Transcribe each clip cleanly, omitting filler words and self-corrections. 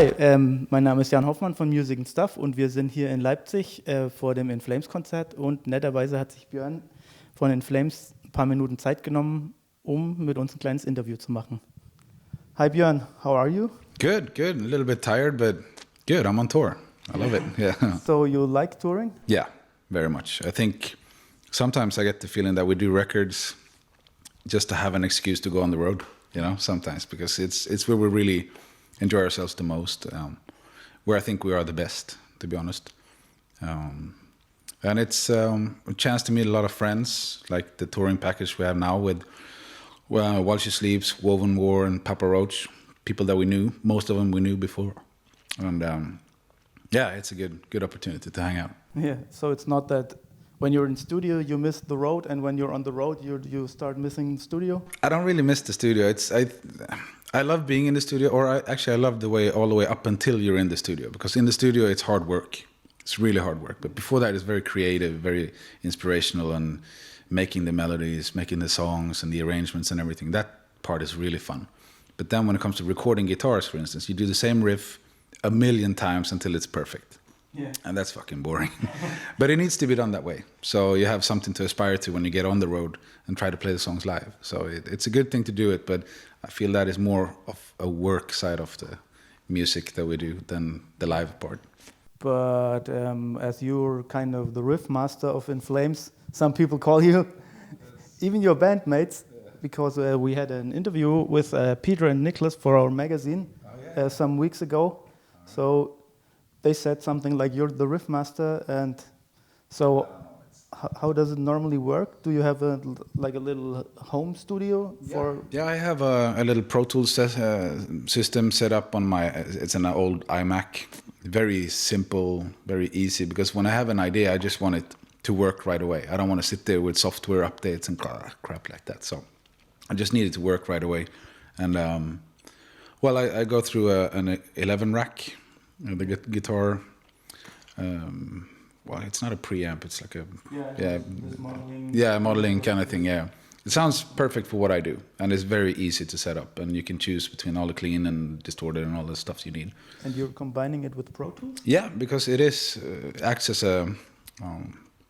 Hi, mein Name ist Jan Hoffmann von Musiker und wir sind hier in Leipzig vor dem In Flames Konzert und netterweise hat sich Björn von In Flames ein paar Minuten Zeit genommen, um mit uns ein kleines Interview zu machen. Hi Björn, how are you? Good. A little bit tired, but good. I'm on tour. I love it. Yeah. So you like touring? Yeah, very much. I think sometimes I get the feeling that we do records just to have an excuse to go on the road, sometimes, because it's where we really enjoy ourselves the most, where I think we are the best, to be honest. And it's a chance to meet a lot of friends, like the touring package we have now with While She Sleeps, Woven War, and Papa Roach, people that we knew, most of them we knew before. And it's a good opportunity to hang out. Yeah, so it's not that when you're in studio you miss the road, and when you're on the road you start missing the studio? I don't really miss the studio. I love being in the studio, or I love the way all the way up until you're in the studio, because in the studio it's hard work. It's really hard work. But before that it's very creative, very inspirational, and making the melodies, making the songs and the arrangements and everything. That part is really fun. But then when it comes to recording guitars, for instance, you do the same riff a million times until it's perfect. Yeah. And that's fucking boring. But it needs to be done that way. So you have something to aspire to when you get on the road and try to play the songs live. So it's a good thing to do it, but I feel that is more of a work side of the music that we do than the live part. But as you're kind of the riff master of In Flames, some people call you, even your bandmates, because we had an interview with Peter and Nicholas for our magazine some weeks ago. So they said something like you're the riff master, and so how does it normally work? Do you have a little home studio for? Yeah, I have a little Pro Tools system set up on it's an old iMac. Very simple, very easy, because when I have an idea, I just want it to work right away. I don't want to sit there with software updates and crap like that. So I just need it to work right away. And I go through an 11 rack. The guitar, it's not a preamp, it's like modeling kind of thing. Yeah, it sounds perfect for what I do, and it's very easy to set up, and you can choose between all the clean and distorted and all the stuff you need. And you're combining it with Pro Tools? Yeah, because it acts as a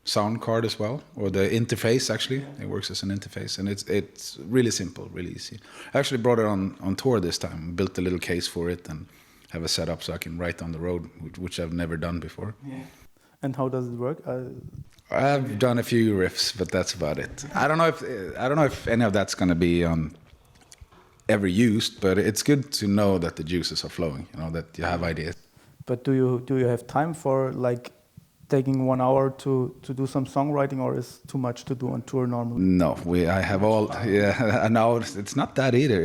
sound card as well, or the interface actually. Yeah. It works as an interface, and it's really simple, really easy. I actually brought it on tour this time, built a little case for it, and have a setup so I can write on the road, which I've never done before. Yeah. And how does it work? I've done a few riffs, but that's about it. I don't know if any of that's going to be ever used, but it's good to know that the juices are flowing. That you have ideas. But do you have time for taking 1 hour to do some songwriting, or is too much to do on tour normally? No, I have all. Yeah, no, it's not that either.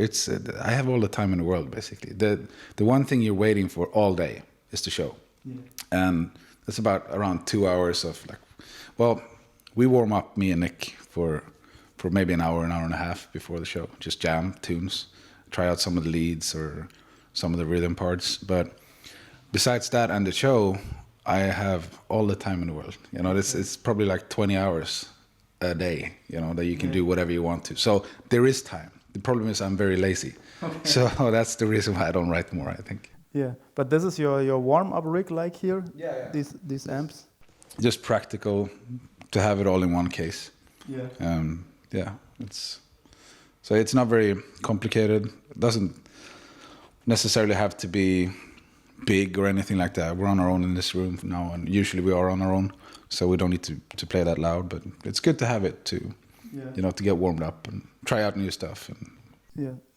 I have all the time in the world basically. The one thing you're waiting for all day is the show, and it's about around 2 hours of we warm up, me and Nick, for maybe an hour and a half before the show. Just jam tunes, try out some of the leads or some of the rhythm parts. But besides that and the show, I have all the time in the world. It's probably like 20 hours a day, that you can do whatever you want to. So there is time. The problem is I'm very lazy. Okay. So that's the reason why I don't write more, I think. Yeah, but this is your warm-up rig like here? Yeah. These amps? Just practical to have it all in one case. Yeah. It's not very complicated. It doesn't necessarily have to be big or anything like that. We're on our own in this room now, and usually we are on our own, so we don't need to play that loud. But it's good to have it to get warmed up and try out new stuff.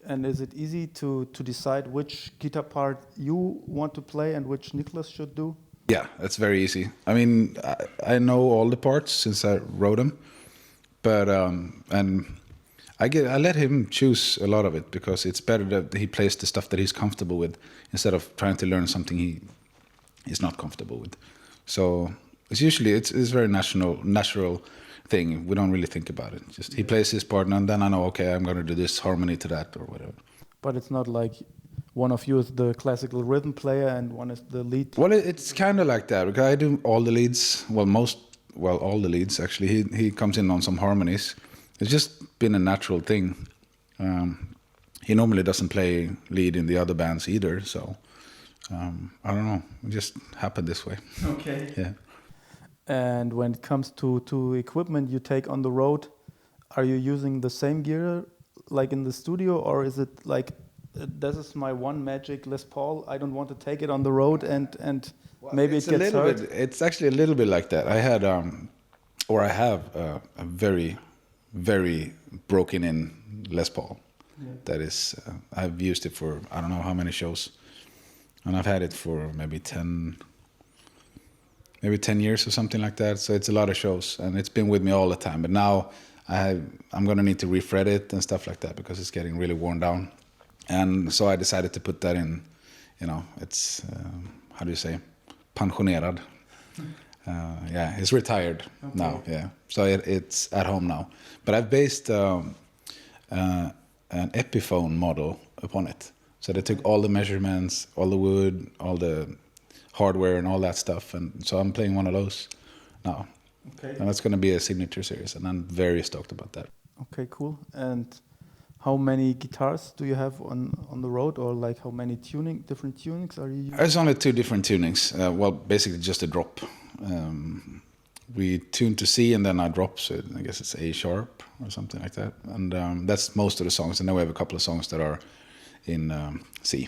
And is it easy to decide which guitar part you want to play and which Nicholas should do? Yeah, that's very easy. I mean, I know all the parts since I wrote them, but and I let him choose a lot of it, because it's better that he plays the stuff that he's comfortable with instead of trying to learn something he's not comfortable with. So it's usually it's very natural thing. We don't really think about it. Just he plays his part, and then I know, okay, I'm going to do this harmony to that or whatever. But it's not like one of you is the classical rhythm player and one is the lead. Well, it's kind of like that, because I do all the leads. All the leads actually. He comes in on some harmonies. It's just been a natural thing. He normally doesn't play lead in the other bands either, so I don't know. It just happened this way. Okay. Yeah. And when it comes to equipment you take on the road, are you using the same gear like in the studio, or is it like, this is my one magic Les Paul, I don't want to take it on the road and maybe it gets hurt? It's actually a little bit like that. I had, I have a very, very broken in Les Paul. Yeah. That is, I've used it for I don't know how many shows, and I've had it for maybe 10 years or something like that. So it's a lot of shows, and it's been with me all the time. But now I'm going to need to refret it and stuff like that because it's getting really worn down. And so I decided to put that in, it's, how do you say, pensionerad. Yeah, it's retired now, yeah. So it's at home now. But I've based an Epiphone model upon it. So they took all the measurements, all the wood, all the hardware and all that stuff. And so I'm playing one of those now. Okay. And that's going to be a signature series, and I'm very stoked about that. Okay, cool. And how many guitars do you have on the road, or like how many different tunings are you using? There's only 2 different tunings. Well, basically just a drop. We tune to C and then I drop, so I guess it's A sharp or something like that. And that's most of the songs. And then we have a couple of songs that are in C.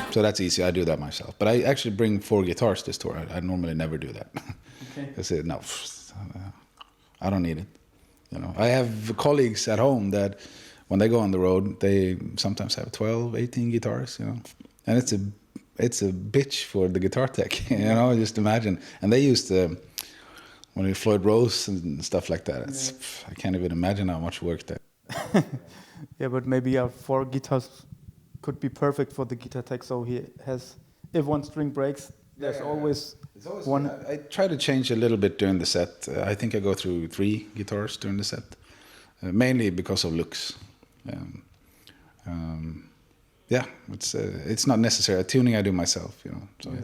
So that's easy. I do that myself. But I actually bring 4 guitars this tour. I normally never do that. Okay. I said, no, I don't need it. I have colleagues at home that when they go on the road, they sometimes have 12, 18 guitars, And it's a bitch for the guitar tech, just imagine. And they use when we Floyd Rose and stuff like that. I can't even imagine how much work that. Yeah, but maybe 4 guitars could be perfect for the guitar tech. So he has, if one string breaks, there's always one. I try to change a little bit during the set. I think I go through 3 guitars during the set, mainly because of looks. Yeah, it's not necessary. Tuning I do myself, So. Yeah.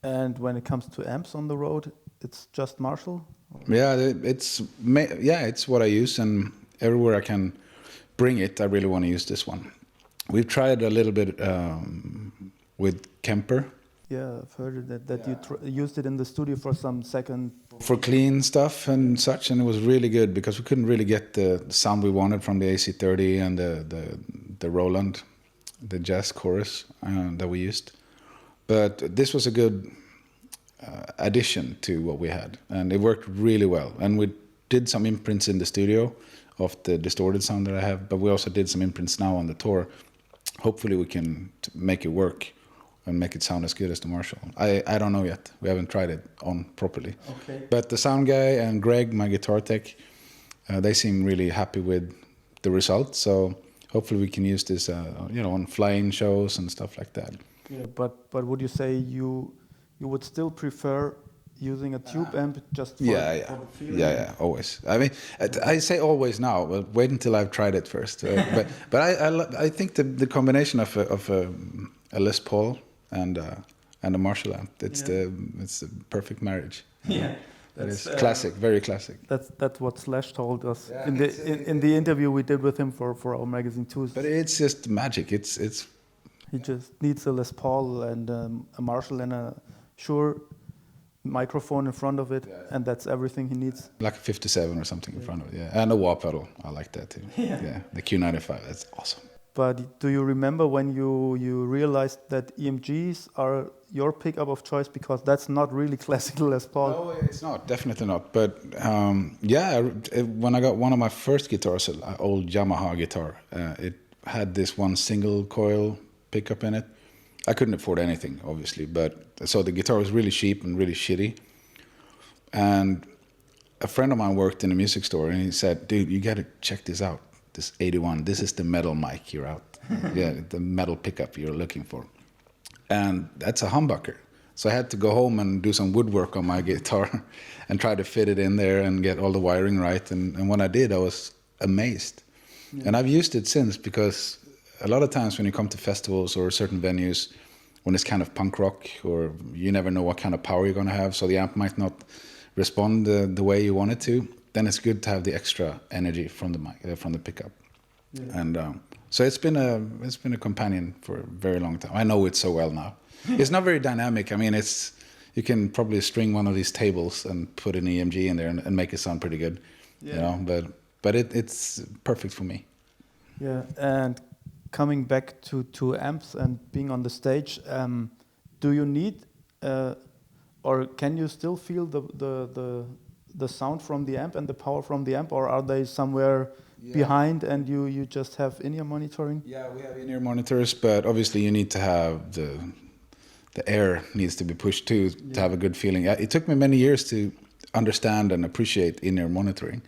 And when it comes to amps on the road, it's just Marshall? Yeah, it's what I use, and everywhere I can bring it, I really want to use this one. We've tried a little bit with Kemper. Yeah, I've heard that you used it in the studio for some second... For clean stuff and such, and it was really good because we couldn't really get the sound we wanted from the AC30 and the Roland, the jazz chorus that we used. But this was a good addition to what we had, and it worked really well. And we did some imprints in the studio of the distorted sound that I have, but we also did some imprints now on the tour. Hopefully we can make it work and make it sound as good as the Marshall. I don't know yet. We haven't tried it on properly. Okay. But the sound guy and Greg, my guitar tech, they seem really happy with the result. So hopefully we can use this, on flying shows and stuff like that. Yeah, but would you say you would still prefer using a tube amp just for the feeling? Yeah, always. I mean, I say always now, but wait until I've tried it first. But I think the combination of a Les Paul and a Marshall amp, it's the perfect marriage. Yeah. That is classic, very classic. That's what Slash told us in the interview we did with him for our magazine too. But it's just magic. It's he just needs a Les Paul and a Marshall and a Shure microphone in front of it, and that's everything he needs. Like a 57 or something in front of it, yeah. And a wah pedal, I like that too. Yeah, the Q95, that's awesome. But do you remember when you realized that EMGs are your pickup of choice, because that's not really classical Les Paul? No, it's not, definitely not. But when I got one of my first guitars, an old Yamaha guitar, it had this one single coil pickup in it. I couldn't afford anything, obviously, but so the guitar was really cheap and really shitty. And a friend of mine worked in a music store, and he said, "Dude, you got to check this out. This 81. This is the metal mic you're out. Yeah, the metal pickup you're looking for." And that's a humbucker. So I had to go home and do some woodwork on my guitar and try to fit it in there and get all the wiring right. And when I did, I was amazed. Yeah. And I've used it since, because a lot of times when you come to festivals or certain venues, when it's kind of punk rock, or you never know what kind of power you're going to have, so the amp might not respond the way you want it to, then it's good to have the extra energy from the mic, from the pickup. Yeah. And so it's been a companion for a very long time. I know it so well now. It's not very dynamic. I mean, you can probably string one of these tables and put an EMG in there and make it sound pretty good. Yeah. You know, but it's perfect for me. Yeah, and coming back to amps and being on the stage, do you need or can you still feel the sound from the amp and the power from the amp, or are they somewhere behind and you just have in-ear monitoring? Yeah, we have in-ear monitors, but obviously you need to have the air needs to be pushed too to have a good feeling. It took me many years to understand and appreciate in-ear monitoring.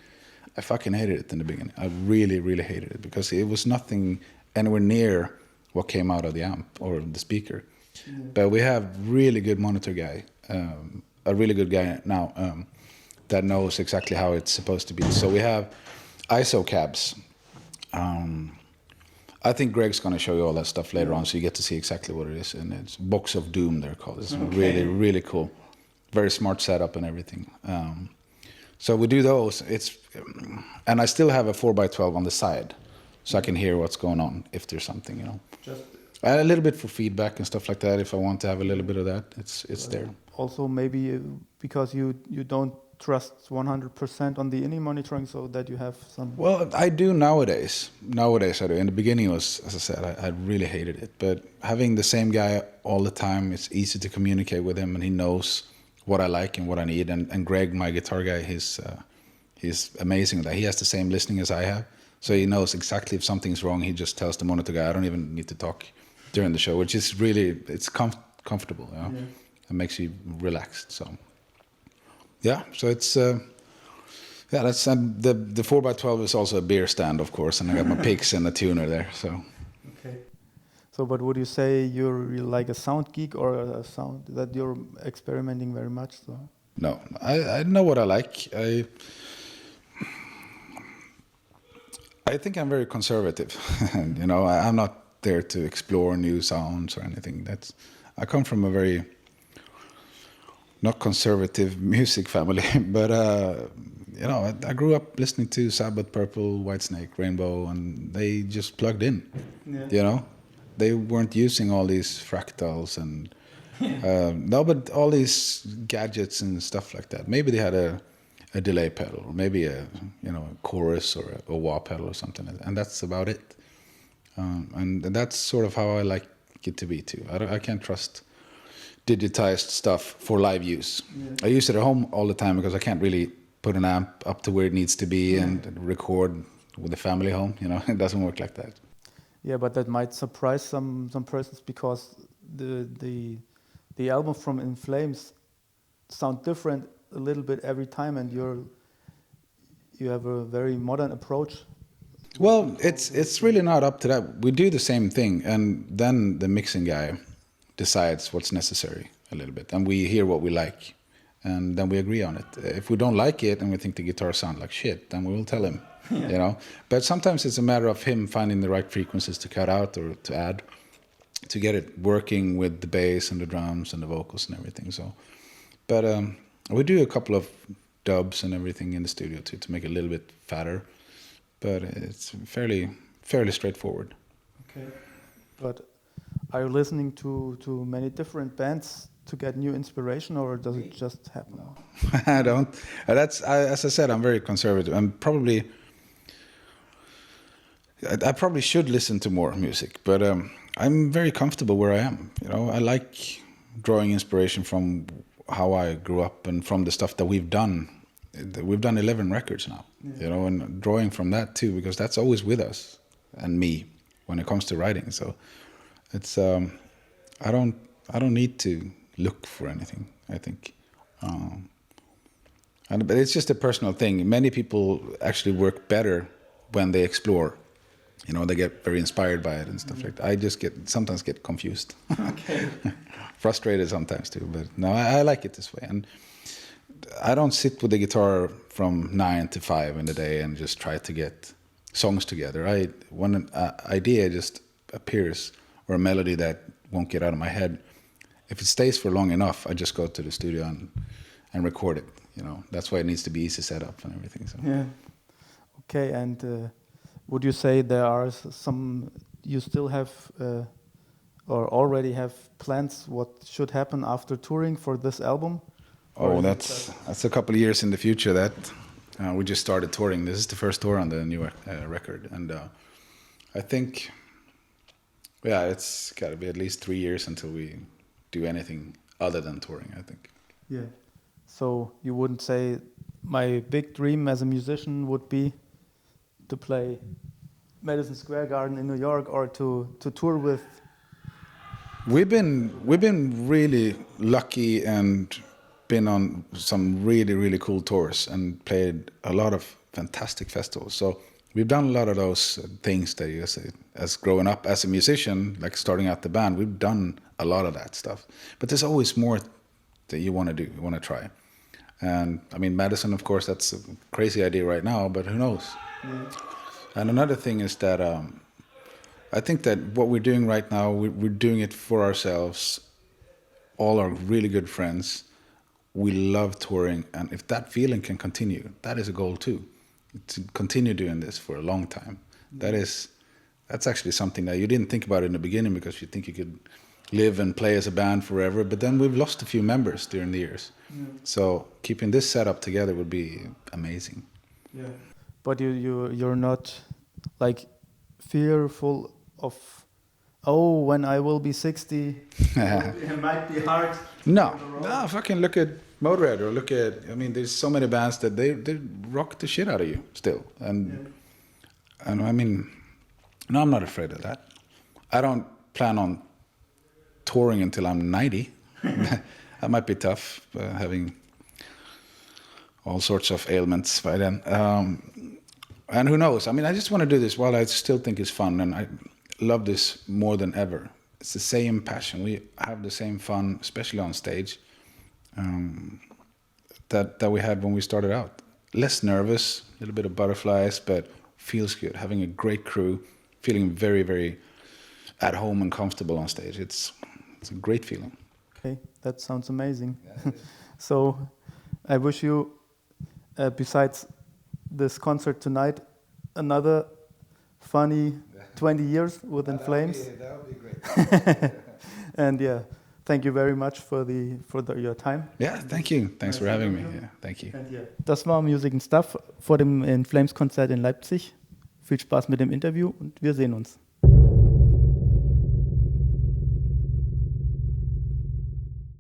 I fucking hated it in the beginning. I really, really hated it because it was nothing anywhere near what came out of the amp or the speaker. Yeah. But we have really good monitor guy, a really good guy now that knows exactly how it's supposed to be. So we have ISO cabs. I think Greg's going to show you all that stuff later on, so you get to see exactly what it is. And it's Box of Doom, they're called. It's really, really cool. Very smart setup and everything. So we do those. And I still have a 4x12 on the side, so I can hear what's going on if there's something, you know. Just a little bit for feedback and stuff like that. If I want to have a little bit of that, it's there. Also, maybe because you don't trust 100% on the in-ear monitoring, so that you have some. Well, I do nowadays. Nowadays I do. In the beginning, was, as I said, I really hated it. But having the same guy all the time, it's easy to communicate with him, and he knows what I like and what I need. And Greg, my guitar guy, he's amazing with that. He has the same listening as I have, so he knows exactly if something's wrong. He just tells the monitor guy. I don't even need to talk during the show, which is really, it's comfortable. You know? Yeah. It makes you relaxed. So yeah, so it's that's the 4x12 is also a beer stand, of course, and I got my picks and a tuner there. So okay. So, but would you say you're like a sound geek or a sound that you're experimenting very much? So no, I know what I like. I think I'm very conservative. You know, I'm not there to explore new sounds or anything. I come from a very not conservative music family, but you know, I grew up listening to Sabbath, Purple, Whitesnake, Rainbow, and they just plugged in. Yeah. You know, they weren't using all these fractals and no, but all these gadgets and stuff like that. Maybe they had a delay pedal, or maybe a chorus or a wah pedal or something like that, and that's about it. And that's sort of how I like it to be too. I can't trust digitized stuff for live use. Yeah. I use it at home all the time because I can't really put an amp up to where it needs to be and record with the family home. You know, it doesn't work like that. Yeah, but that might surprise some persons because the album from In Flames sound different a little bit every time, and you have a very modern approach. Well, it's really not up to that. We do the same thing, and then the mixing guy decides what's necessary a little bit, and we hear what we like, and then we agree on it. If we don't like it and we think the guitar sound like shit, then we will tell him. Yeah. You know. But sometimes it's a matter of him finding the right frequencies to cut out or to add, to get it working with the bass and the drums and the vocals and everything. So, but we do a couple of dubs and everything in the studio too to make it a little bit fatter. But it's fairly straightforward. Okay. But are you listening to many different bands to get new inspiration, or does it just happen? I don't. As I said, I'm very conservative. I probably should listen to more music, but I'm very comfortable where I am. You know, I like drawing inspiration from how I grew up and from the stuff that we've done. We've done 11 records now, you know, and drawing from that too, because that's always with us and me when it comes to writing. So it's I don't need to look for anything, I think. But it's just a personal thing. Many people actually work better when they explore. You know, they get very inspired by it and stuff like that. I just sometimes get confused. Okay. Frustrated sometimes too, but no, I like it this way. And I don't sit with the guitar from 9 to 5 in the day and just try to get songs together. When an idea just appears, or a melody that won't get out of my head, if it stays for long enough, I just go to the studio and record it. that's why it needs to be easy setup and everything. So. Yeah. Okay, and would you say there are some you still have or already have plans what should happen after touring for this album? Oh, that's a couple of years in the future. That we just started touring. This is the first tour on the new record, and I think, it's got to be at least 3 years until we do anything other than touring, I think. Yeah. So you wouldn't say my big dream as a musician would be to play Madison Square Garden in New York or to tour with. We've been really lucky and been on some really, really cool tours and played a lot of fantastic festivals. So we've done a lot of those things that you say, as growing up as a musician, like starting out the band, we've done a lot of that stuff. But there's always more that you want to do, you want to try. And I mean, Madison, of course, that's a crazy idea right now, but who knows? Yeah. And another thing is that I think that what we're doing right now, we're doing it for ourselves, all our really good friends. We love touring, and if that feeling can continue, that is a goal too, to continue doing this for a long time. That's actually something that you didn't think about in the beginning because you think you could live and play as a band forever, but then we've lost a few members during the years. Yeah. So keeping this setup together would be amazing. Yeah. But you're not like fearful of, when I will be 60, it might be hard. No, fucking look at Motorhead or there's so many bands that they rock the shit out of you still. And I mean, no, I'm not afraid of that. I don't plan on touring until I'm 90. That might be tough, having all sorts of ailments by then. And who knows? I mean, I just want to do this while I still think it's fun, and I love this more than ever. It's the same passion. We have the same fun, especially on stage, that we had when we started out. Less nervous, a little bit of butterflies, but feels good. Having a great crew, feeling very, very at home and comfortable on stage. It's a great feeling. Okay, that sounds amazing. Yeah, so I wish you, besides this concert tonight, another funny 20 years with In Flames. That would be great. And thank you very much for your time. Yeah, thank you. Thanks for having me. Yeah, thank you. Das war Music and Stuff vor dem In Flames Konzert in Leipzig. Viel Spaß mit dem Interview und wir sehen uns.